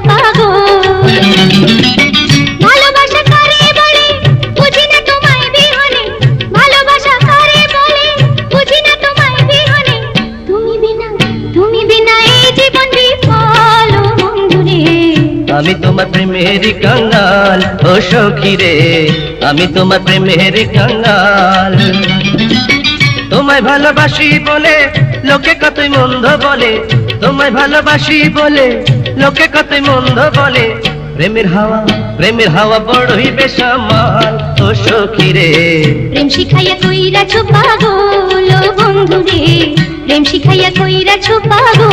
পাগল। ভালোবাসা কারে বলে বুঝি না তোমায় বিহনে, ভালোবাসা কারে বলে বুঝি না তোমায় বিহনে। তুমি বিনা এই জীবন বিফল বন্ধুরে। আমি তোমার প্রেমের কাঙ্গাল ও সখী রে, আমি তোমার প্রেমের কাঙ্গাল। তোমায় ভালোবাসি বলে লোকে কতই মন্দ বলে, তোমায় ভালোবাসি বলে লোকে কতই মন্দ বলে। প্রেমের হাওয়া বড়ই বেসামাল ও সখী রে। প্রেম শিখাইয়া কইরাছো পাগল ও বন্ধুরে, প্রেম শিখাইয়া কইরাছো পাগল।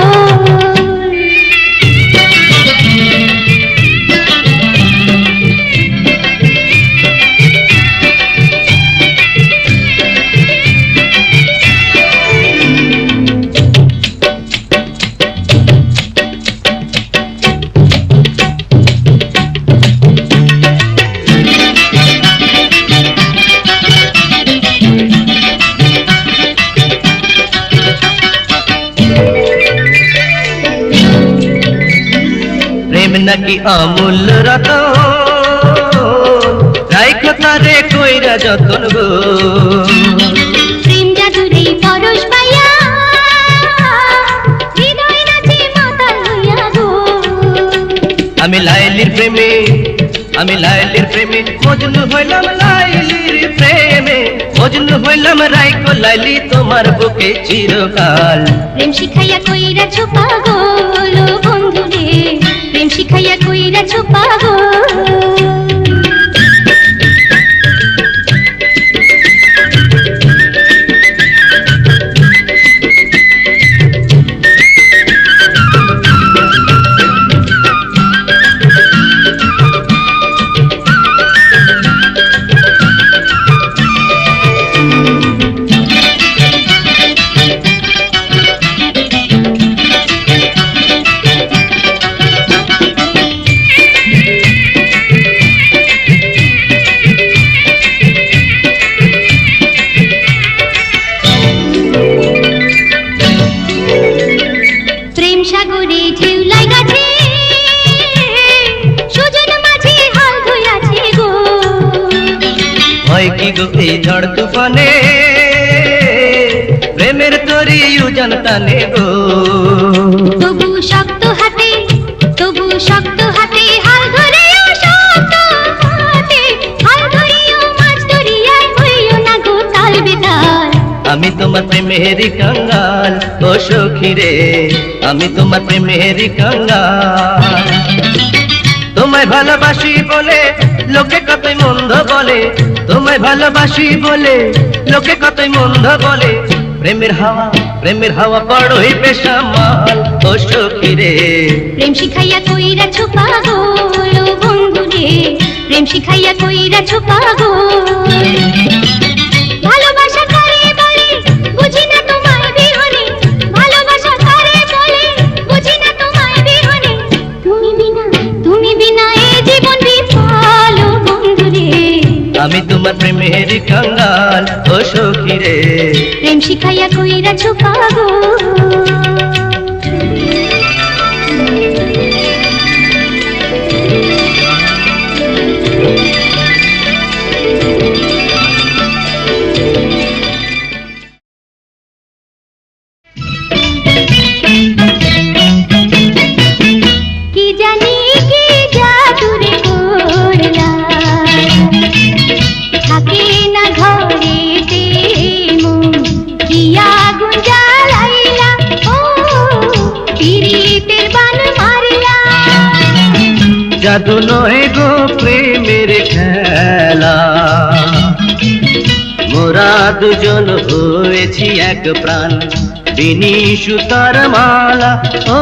নাকি অমূল্য রতন, রাইখো তারে কইরা যতন গো। প্রেম জাদুরে পরশ পাইয়া হৃদয় নাচে মাতাল হইয়া গো। আমি লাইলির প্রেমে মজনু হইলাম লাইলির প্রেমে, মজনু হইলাম রাইখো লাইলি তোমার বুকে চিরকাল। প্রেম শিখাইয়া কইরাছো পাগল ও বন্ধুরে, প্রেম শিখাইয়া কইরাছো পাগল। এই ঝড় তুফানে প্রেমের তরি জানতানে গো। তবু শক্ত হাতে হাল ধরিও, শক্ত হাতে হাল ধরিও, মাছ ধরিয়ায় হইও না গো তাল বেতাল। আমি তোমার প্রেমের কাঙ্গাল ও সখী রে, আমি তোমার প্রেমের কাঙ্গাল। তোমায় ভালোবাসি বলে লোকে কতই মন্দ বলে, তোমায় ভালোবাসি বলে লোকে কতই মন্দ বলে। প্রেমের হাওয়া বড়ই বেসামাল ও সখী রে। প্রেম শিখাইয়া কইরাছো পাগল ও বন্ধুরে, প্রেম শিখাইয়া কইরাছো পাগল। ভালোবাসা কারে বলে বুঝি না তোমায় বিহনে, ভালোবাসা কারে বলে বুঝি না তোমায় বিহনে। তুমি বিনা এই জীবন বিফল বন্ধুরে। আমি তোমার প্রেমের কাঙ্গাল ও সখী রে, প্রেম শিখাইয়া কইরাছো পাগল। কি জানি কি জাদুরে করলা, থাকে না ঘরেতে মন, কি আগুন জ্বালাইলা ও পীড়িতের বান মারলা। জাদু নয় গো প্রেমের খেলা, মোরা দুজন হয়েছি এক প্রাণ, বিনি সুতার মালা ও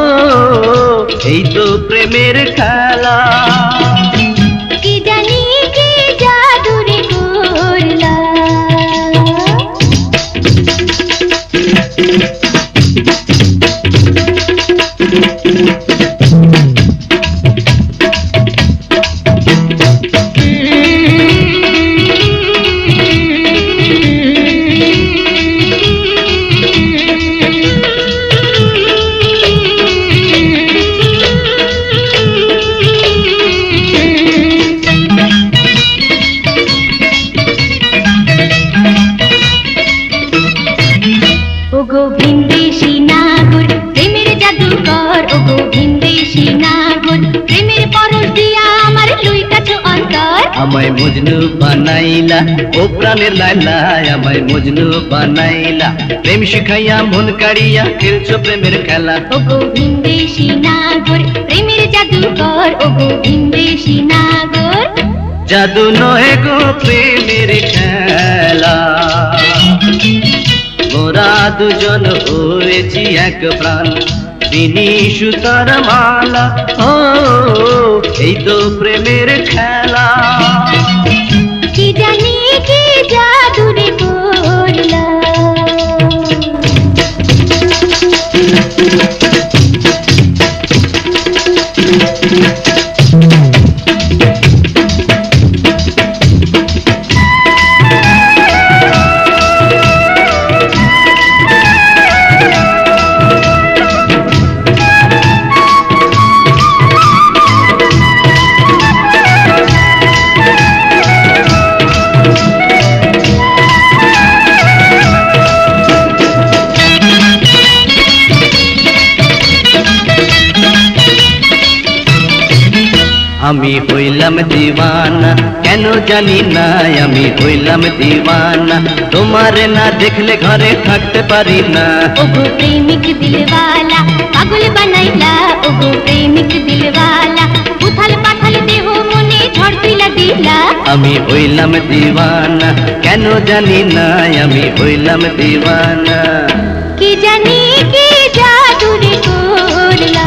এই তো প্রেমের খেলা। কি জানি কি জাদুরে করলা। আমায় মজনু বানাইলা ও প্রাণের লাইলা আমায় মজনু বানাইলা প্রেম শিখাইয়া মন কাড়িয়া খেলছো প্রেমের খেলা ও গো ভিনদেশি নাগর প্রেমের জাদুকর ও গো ভিনদেশি নাগর জাদু নহে গো প্রেমের খেলা মোরা দুজন হয়েছি এক প্রাণ তিনি সুতার মালা ও এই তো প্রেমের খেলা কি জানি কি জাদু রে করলা আমি হইলাম দিওয়ানা কেন জানি না আমি হইলাম দিওয়ানা তোমার না দেখলে ঘরে থাকতে পারি না ও গো প্রেমিক দিলওয়ালা পাগল বানাইলা ও গো প্রেমিক দিলওয়ালা উথাল পাথাল দেহ মনে ঝড় তুইলা দিলা আমি হইলাম দিওয়ানা কেন জানি না আমি হইলাম দিওয়ানা কি জানি কি জাদু রে করলা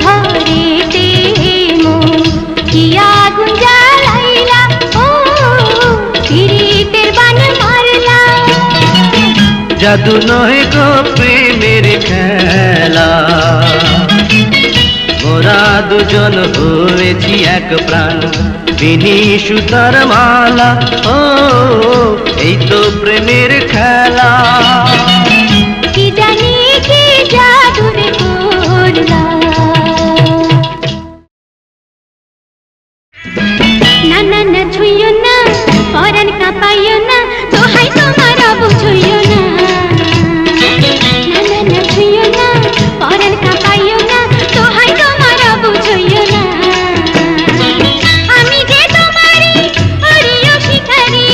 ঘরেতে মন কি আগুন জ্বালাইলা ও পিরিতের বান মারলা জাদু নহে গো প্রেমের খেলা মোরা দুজন হয়েছি এক প্রাণ বিনি সুতার মালা ও এই তো প্রেমের খেলা কি জানি কি জাদু রে করলা না না না ছুঁইও না পরাণ কাঁপাইও না দোহাই তোমার বুঝইও না না না না ছুঁইও না পরাণ কাঁপাইও না দোহাই তোমার বুঝইও না আমি যে তোমারি হরিও শিকারি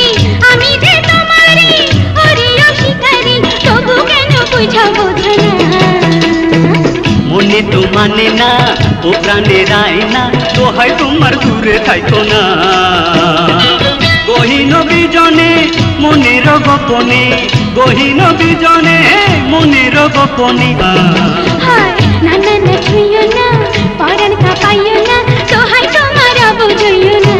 আমি যে তোমারি হরিও শিকারি তবু কেন বুঝা বোঝো না মনে তো মানে না ও প্রাণের আয়না দোহাই তোমার দূরে থাইকো না গহীন বিজনে মনের গোপনে গহীন বিজনে মনের গোপনে হায় না না না ছুঁইও না পরাণ কাঁপাইও না দোহাই তোমার বুঝইও না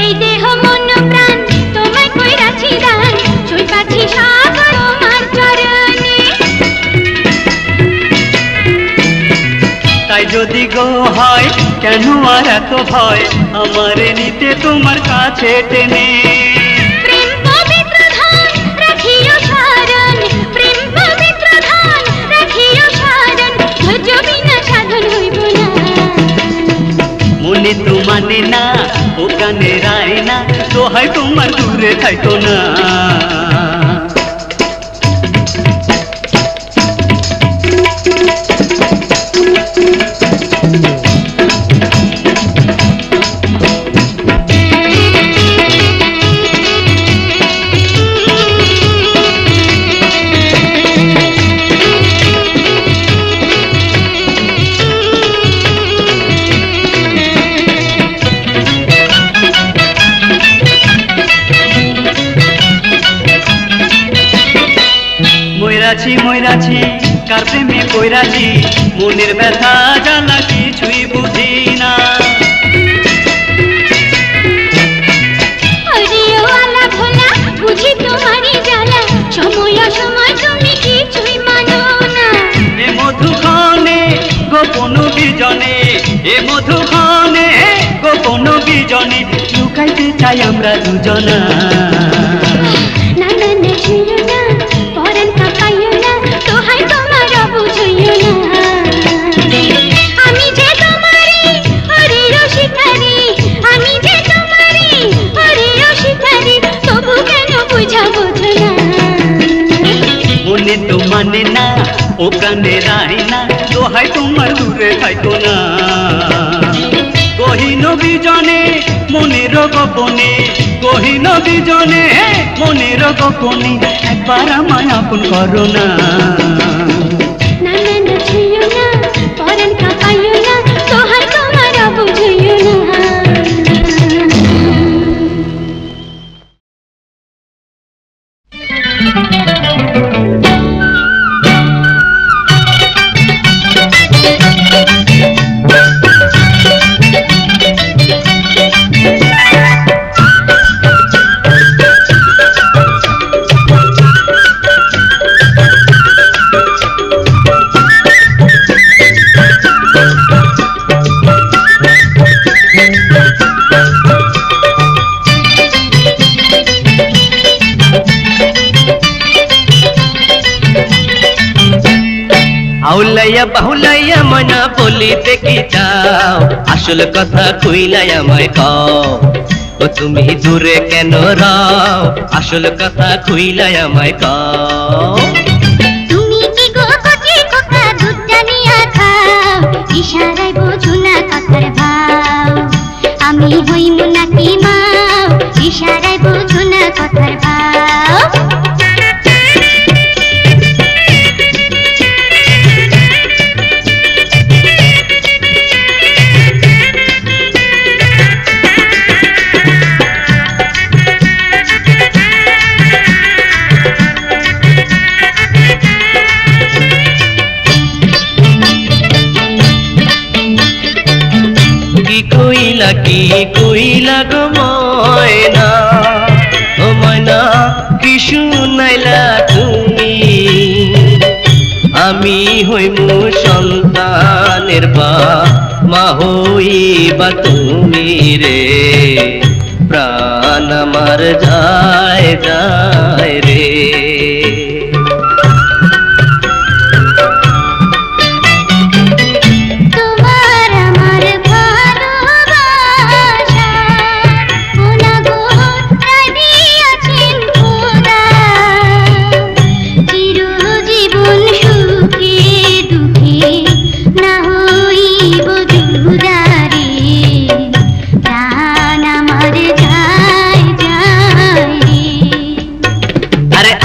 এই দেহ মন প্রাণ তোমায় কইরাছি দান ছুঁই পাছি সাগর তোমার চরণে তাই যদি গো হয় কেন আর এত ভয় আমার নিতে তোমার কাছে টেনে প্রেম পবিত্র ধান রাখিও শরণ প্রেম পবিত্র ধান রাখিও শরণ ধৈর্য বিনা সাধন হইব না মনে তো মানে না ও কানের আয়না দোহাই তোমার দূরে থাইকো না ময়রাছি কার প্রেমে কইরাছি মনের ব্যথা জ্বালা কিছুই বুঝি না হরিওয়ালা ভোলা বুঝি তোমারই জ্বালা সময় অসময় তুমি কিছুই মানো না এ মধুখানে গোপন বিজনে এ মধুখানে গোপন বিজনে লুকাইতে চাই আমরা দুজনা না যাইতো না। গহীন বিজনে মনের গোপনে, গহীন বিজনে মনের গোপনে একবার আমায় আপন করো না। না না না ছুঁয়ো না, পরাণ কাঁপাইও না, সোহাগ তোমার বুঝিও না। আউলাইয়া বাহুলাইয়া ময়না বলিতে কি চাও, আসল কথা কইলাই আমায় কও। ও তুমি দূরে কেন রাও, আসল কথা কইলাই আমায় কও। তুমি কি গো কচি খোকা দুধ জানিয়া খাও, ইশারায় বোঝো না কথার ভাও। আমি হইমু নাকি মাও, ইশারায় বোঝো না কথার ভাও। কি কইলা গো ময়না, ও ময়না কি শুনাইলা তুমি। আমি হইমু সন্তানের মা হইবা তুমি রে, প্রাণ আমার যায় যায় রে।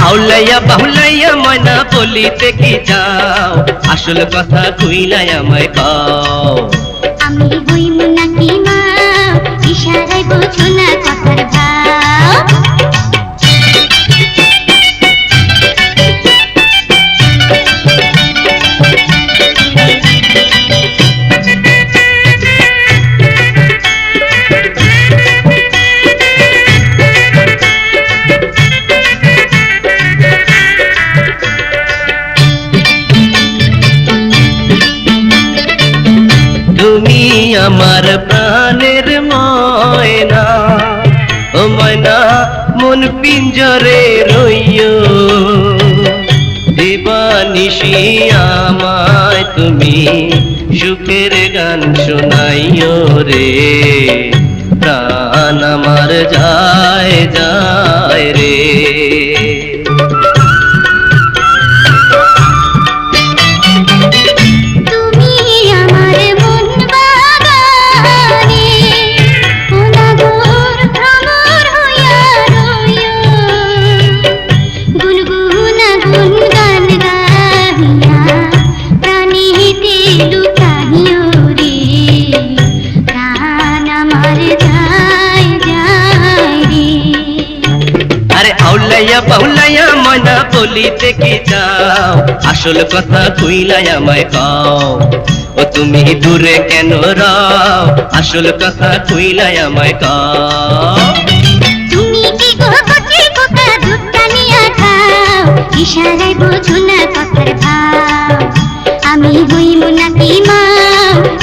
আউলাইয়া বাহুলাইয়া ময়না বলিতে কি যাও, আসল কথা কইলাই আমায় কও। আমি হইমু নাকি মা, ইশারায় বোঝো না কথার ভাও। তুমি আমার প্রাণের ময়না, ও ময়না মন পিঞ্জরে রইও। দিবানিশি আমায় তুমি সুখের গান শোনাইও রে, প্রাণ আমার যায় যায় রে। আউলাইয়া বাহুলাইয়া ময়না বলিতে কি যাও, আসল কথা কইলাই আমায় কও। ও তুমি দূরে কেন রাও, আসল কথা কইলাই আমায় কও। তুমি কি গো কচি খোকা দুধ জানিয়া খাও, ইশারায় বোঝো না কথার ভাও। আমি হইমু নাকি মা,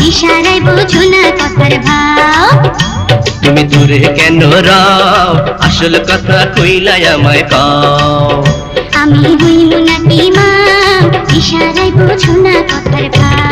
ইশারায় বোঝো না কথার ভাও। তুমি দূরে কেন রাও, আসল কথা কইলাই আমায় কও। আমি হইমু নাকি মা, ইশারায় বোঝো না কথার ভাও।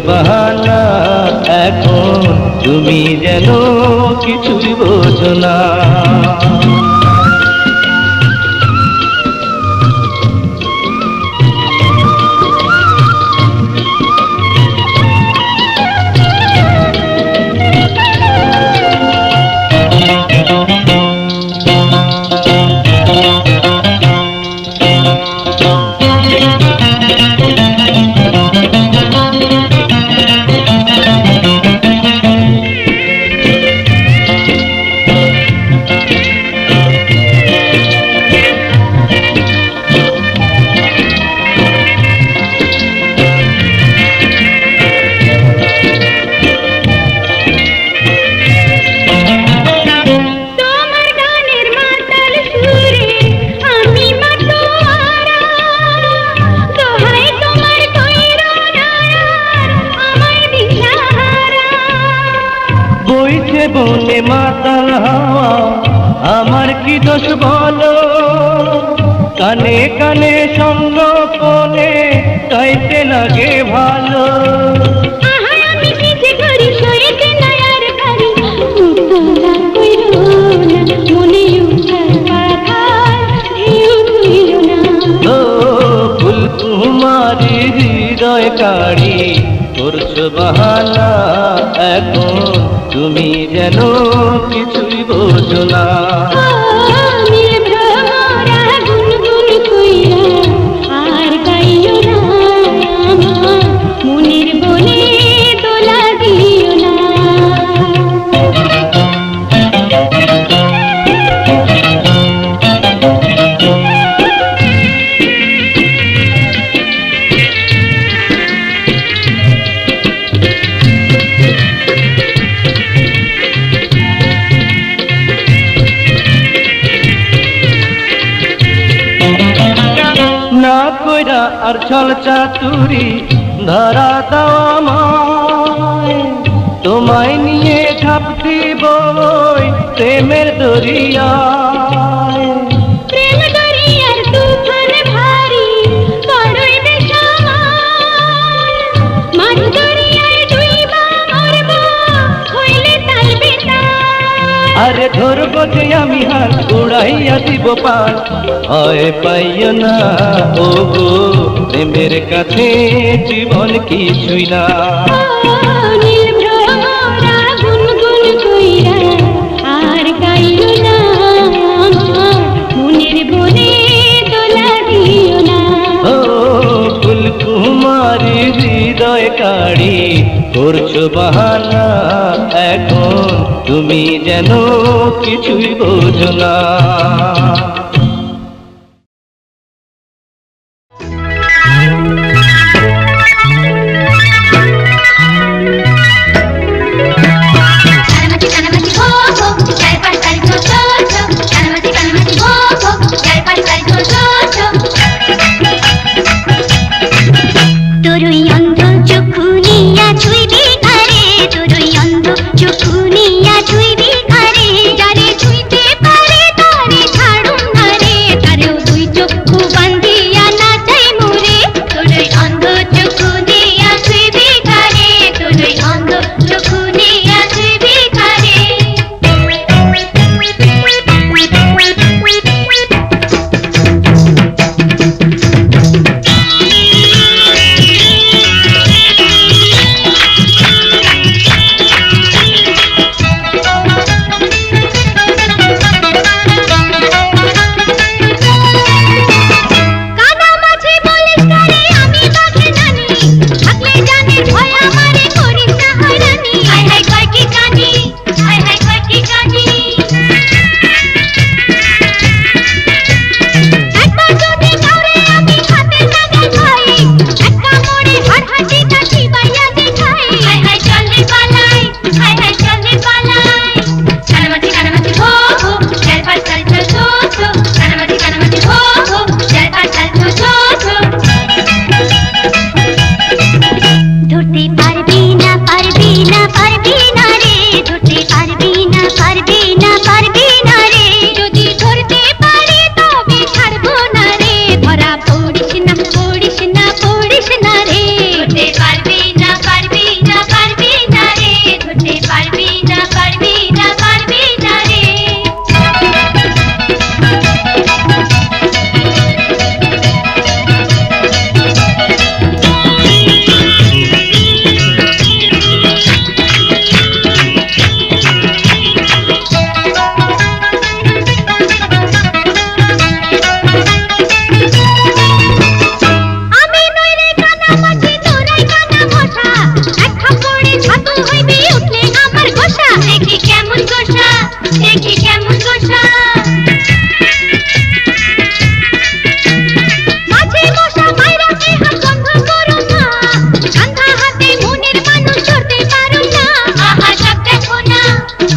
বাহানা, এখন তুমি যেন কিছুই বোঝো না। তোমার গানের মাতাল সুরে আমি মাতোয়ারা, দোহাই তোমার কইরো না আমায় দিশাহারা। বইছে বনে মাতাল হাওয়া, আমার কি দোষ বলো, কানে কানে সঙ্গ কোনে গাইতে লাগে ভালো। আহা আমি পিছে ঘড়ি সইতে না আর পারি, উতলা কইরো না মনে উঠার পাথার ঢেউ তুইলো না। ও ফুল কুমারী হৃদয় কাড়ি করছো বাহানা, এখন তুমি যেন কিছুই বোঝো না। নীল ভ্রমরা গুনগুন কইরা আর গাইও না, আমার মনের বনে দোলা দিও না। না কইরা আর ছল চাতুরি ধরা দাও আমায়, তোমায় নিয়ে ঝাঁপ দিবই প্রেমের দরিয়ায়। প্রেম দরিয়ার তুফান ভারী বড়ই বেসামাল, মাছ দরিয়ায় ডুইবা মরব হইলে তাল বেতাল। আরে ধরবো যে আমি হাত উড়াইয়া দিব পাল, ভয় পাইও না ও গো, প্রেমের কাছে জীবন কিছুই না। নীল ভ্রমরা গুনগুন কইরা আর গাইও না, আমার মনের বনে দোলা দিও না। ও ফুল কুমারী হৃদয় কাড়ি করছো বাহানা, এখন তুমি যেন কিছুই বোঝো না। কানামাছি কানামাছি ভো ভো, চার পাঁচ তারি ছো ছো ছো। কানামাছি কানামাছি ভো ভো, চার পাঁচ তারি ছো ছো ছো। তোরই অন্ধ চক্ষু নিয়া ছুঁইবি কারে, তোরই অন্ধ চক্ষু নিয়া ছুঁইবি কারে। যারে ছুঁইতে পারে তারে ছাড়ুম না রে, তারেও দুই চক্ষু বান্ধিয়া নাচাই মোরে। তোরই অন্ধ চক্ষু নিয়া ছুঁইবি কারে, তোরই অন্ধ চক্ষু নিয়া ছুঁইবি কারে।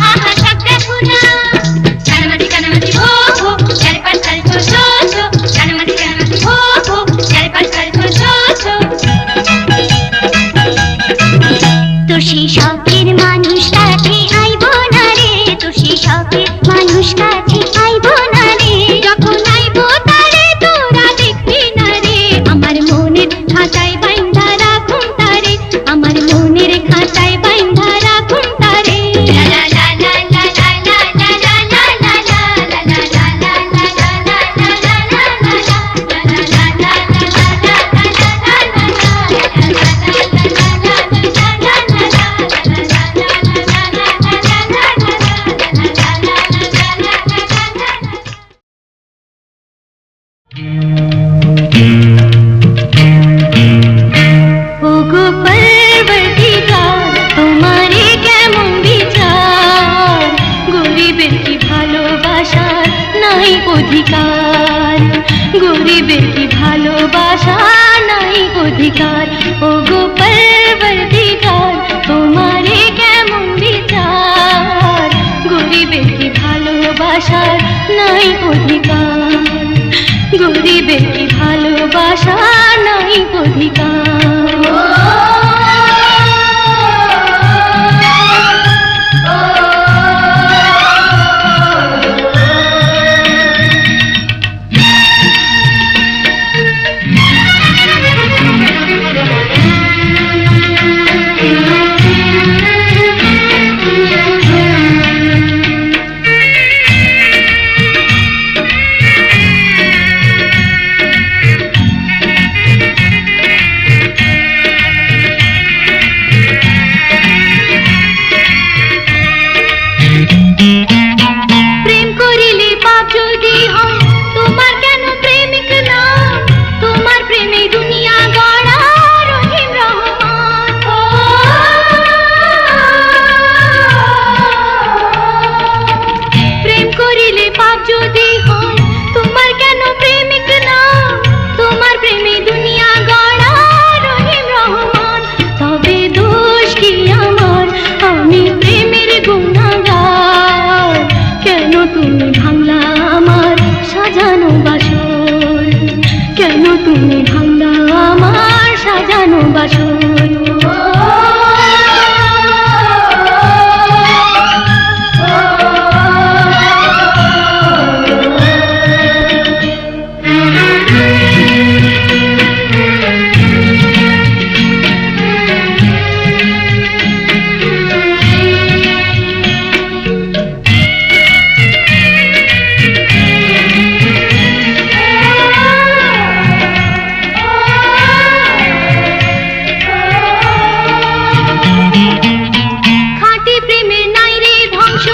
আহা সব দেখো না কানামাছি হো হো চারপাশ চালছো ছো ছো কানামাছি হো হো চারপাশ চালছো ছো ছো তোর সেই শখের মানুষ কাছে আইবো না রে তোর সেই শখের মানুষ কাছে আইবো না রে যখন আইবো তারে তোরা দেখবি না রে আমার মনের খাতায় বাইন্ধা রাখুন তারে আমার মনের খাতায় বাইন্ধা রাখুন তারে লা লা লা লা লা লা লা লা লা লা লা লা লা ওগো পরবর্তীকার তোমারে কেমন বিচার গরিবের কি ভালোবাসার নাই অধিকার গরিবের কি ভালোবাসার নাই অধিকার ওগো পরবর্তীকার তোমারে কেমন বিচার গরিবের কি ভালোবাসার নাই অধিকার গরিবের কি ভালোবাসা নাই প্রেম করিলে পাপ যদি হয় তোমার কেন প্রেমিক নাম তোমার প্রেমে দুনিয়া গড়া রহিম রহমান প্রেম করিলে পাপ যদি হয় তোমার কেন প্রেমিক নাম তোমার প্রেমে দুনিয়া গড়া রহিম রহমান তবে দোষ কি আমার আমি প্রেমের গুনাহগার কেন তুমি ভাঙলা আমার সাজানো বাসর কেন তুমি ভাঙলা আমার সাজানো বাসর খাঁটি প্রেমের নাই রে ধ্বংস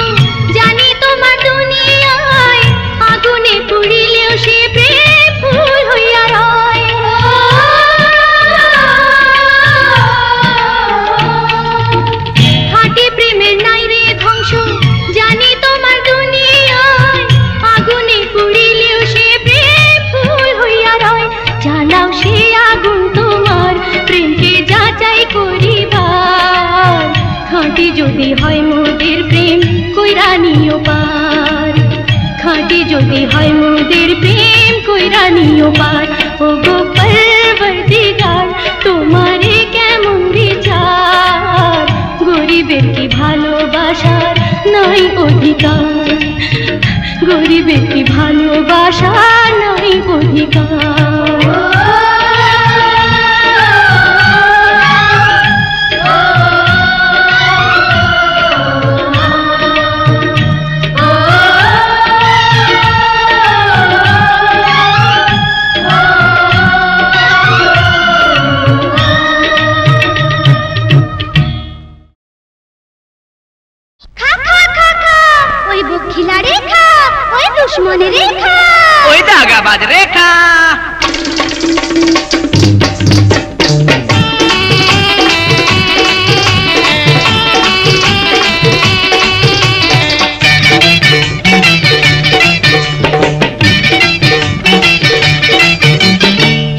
জানি তোমার দুনিয়ায় আগুনে পুড়িলেও সে প্রেম ফুল হইয়া রয় খাঁটি প্রেমের নাই রে ধ্বংস জানি তোমার দুনিয়ায় আগুনে পুড়িলেও সে প্রেম ফুল হইয়া রয় জ্বালাও সে আগুন তোমার প্রেমকে যাচাই করিবার খাঁটি যদি হয় মোদের প্রেম কইরা নিও পার খাঁটি যদি হয় মোদের প্রেম কইরা নিও পার ওগো পরবর্তীকার তোমারে কেমন বিচার গরিবের কি ভালোবাসার নাই অধিকার গরিবের কি ভালোবাসা নাই অধিকার ওই বকিলা রেখা ওই দুশ্মনী রেখা ওই দাগাবাজ রেখা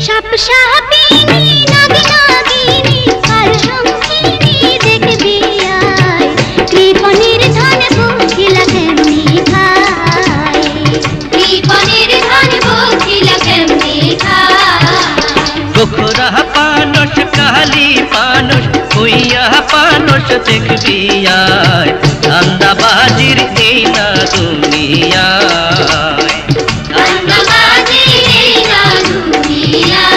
সাপ সাপিনী নাগি নাগিনী আর হামসিনী দেখবি আয় কৃপণের ধন দেখবি আয়, ধান্দাবাজির এই না দুনিয়ায়। ধান্দাবাজির এই না দুনিয়ায়।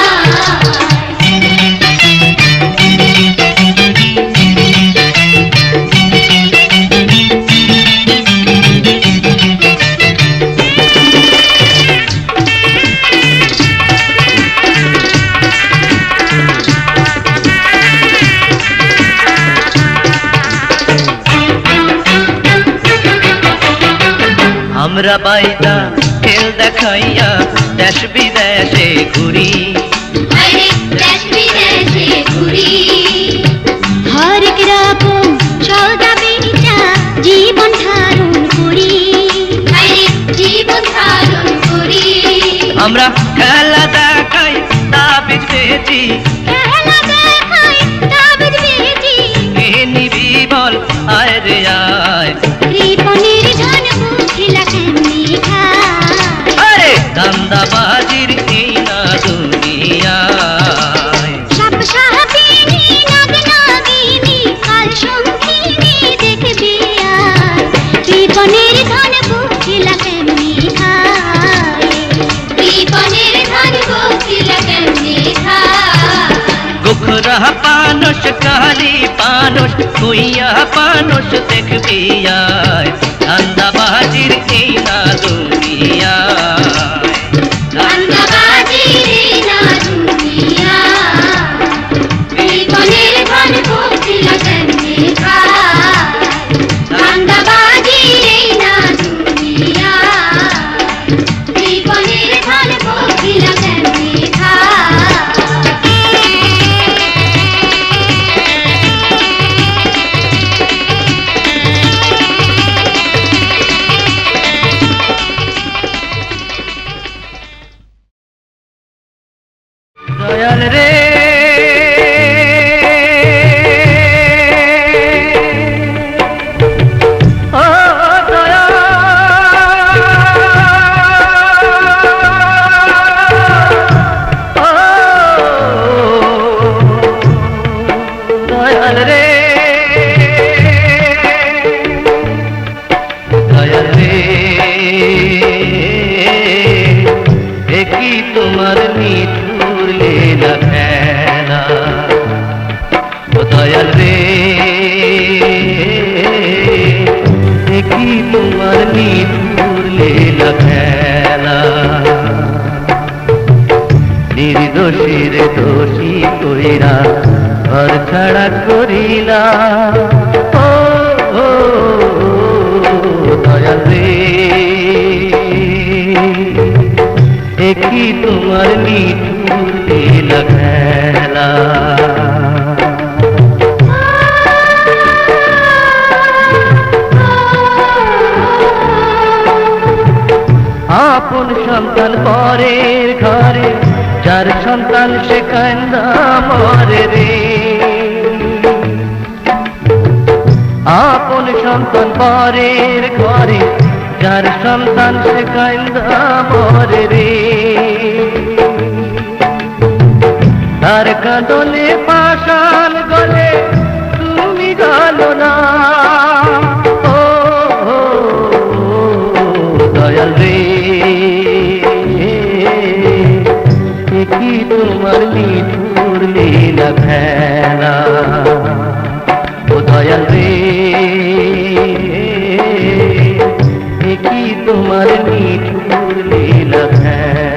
আমরা বাইদা খেল দেখাইয়া দেশ বিদেশে ঘুরি, আরে দেশ বিদেশে ঘুরি। হরেক রকম সওদা বেচা জীবন ধারণ করি, আরে জীবন ধারণ করি। আমরা খেলা দেখাই তাবিজ বেচি, খেলা দেখাই তাবিজ বেচি। কে নিবি বল আয় রে আয়, কৃপণের ধন বুঝিলা কেমনি খায়। আরে ধান্দাবাজির এই না দুনিয়ায়। সাপ সাপিনী নাগ নাগিনী কাল সঙ্গিনী দেখবি আয়, কৃপণের ধন বুঝিলা কেমনি খায়। কৃপণের ধন বুঝিলা কেমনি খায়। গোখরা পানস কালি পানস কুইয়া পানস দেখবি আয়, ধান্দাবাজির এই না দুনিয়ায়। ধান্দাবাজির এই না দুনিয়ায়। কৃপণের ধন বুঝিলা কেমনি খায়। ধান্দাবাজির এই না দুনিয়ায়। কৃপণের ধন বুঝিলা কেমনি খায়। দয়াল রে ও দয়াল, ও দয়াল রে, দয়াল রে, দেখি তোমার নিঠুর লীলা খেলা। ও দয়াল রে, দেখি তোমার নিঠুর লীলা খেলা। নির্দোষীর দোষী কইরা ঘর ছাড়া করিলা। ও ও, দয়াল রে, দেখি তোমার নিঠুর লীলা খেলা। আপন সন্তান পরের ঘরে, যার সন্তান সে কান্দা মরে রে। আপন সন্তান পরের ঘরে, যার সন্তান সে কান্দা মরে রে। তার কাঁদলে পাষাণ গলে তুমি গলো না। ও দয়াল রে, কি তোমার নিঠুর লীলা খেলা। ও দয়াল রে, কি তোমার নিঠুর লীলা খেলা।